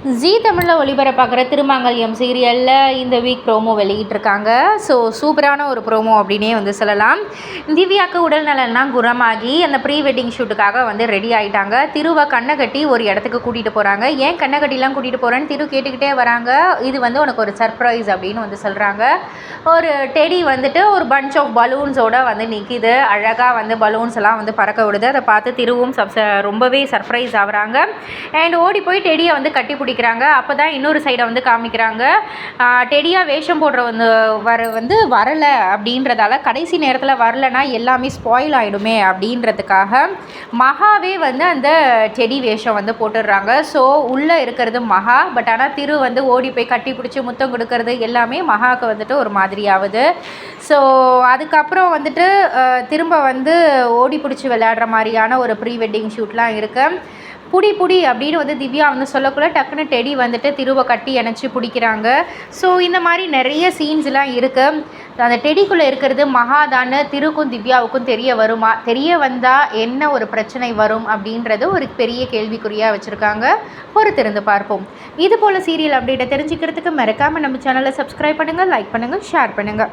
ஜீ தமிழில் ஒளிபரப்பாகிற திருமாங்கல்யம் சீரியலில் இந்த வீக் ப்ரோமோ வெளியிட்டிருக்காங்க. ஸோ சூப்பரான ஒரு ப்ரோமோ அப்படின்னே வந்து சொல்லலாம். திவ்யாவுக்கு உடல்நலம்லாம் குணமாகி அந்த ப்ரீ வெட்டிங் ஷூட்டுக்காக வந்து ரெடி ஆகிட்டாங்க. திருவை கண்ணை கட்டி ஒரு இடத்துக்கு கூட்டிகிட்டு போகிறாங்க. ஏன் கண்ணை கட்டிலாம் கூட்டிகிட்டு போகிறேன்னு திரு கேட்டுக்கிட்டே வராங்க. இது வந்து உனக்கு ஒரு சர்ப்ரைஸ் அப்படின்னு வந்து சொல்கிறாங்க. ஒரு டெடி வந்துட்டு ஒரு பஞ்ச் ஆஃப் பலூன்ஸோடு வந்து நிற்கிது. அழகாக வந்து பலூன்ஸ் எல்லாம் வந்து பறக்க விடுது. அதை பார்த்து திருவும் ரொம்பவே சர்ப்ரைஸ் ஆகுறாங்க. அண்ட் ஓடி போய் டெடியை வந்து கட்டி பிடிக்கிறாங்க. அப்போ தான் இன்னொரு சைடை வந்து காமிக்கிறாங்க. டெடியாக வேஷம் போடுற வந்து வரலை அப்படின்றதால கடைசி நேரத்தில் வரலைன்னா எல்லாமே ஸ்பாயில் ஆகிடுமே அப்படின்றதுக்காக மகாவே வந்து அந்த டெடி வேஷம் வந்து போட்டுடுறாங்க. ஸோ உள்ளே இருக்கிறது மகா. பட் ஆனால் திரு வந்து ஓடி போய் கட்டி பிடிச்சி முத்தம் கொடுக்கறது எல்லாமே மகாவுக்கு வந்துட்டு ஒரு மாதிரி ஆகுது. ஸோ அதுக்கப்புறம் வந்துட்டு திரும்ப வந்து ஓடி பிடிச்சி விளையாடுற மாதிரியான ஒரு ப்ரீ வெட்டிங் ஷூட்லாம் இருக்குது. புடி அப்படின்னு வந்து திவ்யா வந்து சொல்லக்குள்ள டக்குன்னு டெடி வந்துட்டு திருவை கட்டி இணைச்சி பிடிக்கிறாங்க. ஸோ இந்த மாதிரி நிறைய சீன்ஸ்லாம் இருக்குது. அந்த டெடிக்குள்ளே இருக்கிறது மகாதான திருக்கும் திவ்யாவுக்கும் தெரிய வந்தால் என்ன ஒரு பிரச்சனை வரும் அப்படின்றது ஒரு பெரிய கேள்விக்குறியாக வச்சுருக்காங்க. பொறுத்திருந்து பார்ப்போம். இது போல் சீரியல் அப்டேட்டை தெரிஞ்சுக்கிறதுக்கு மறக்காமல் நம்ம சேனலை சப்ஸ்கிரைப் பண்ணுங்கள், லைக் பண்ணுங்கள், ஷேர் பண்ணுங்கள்.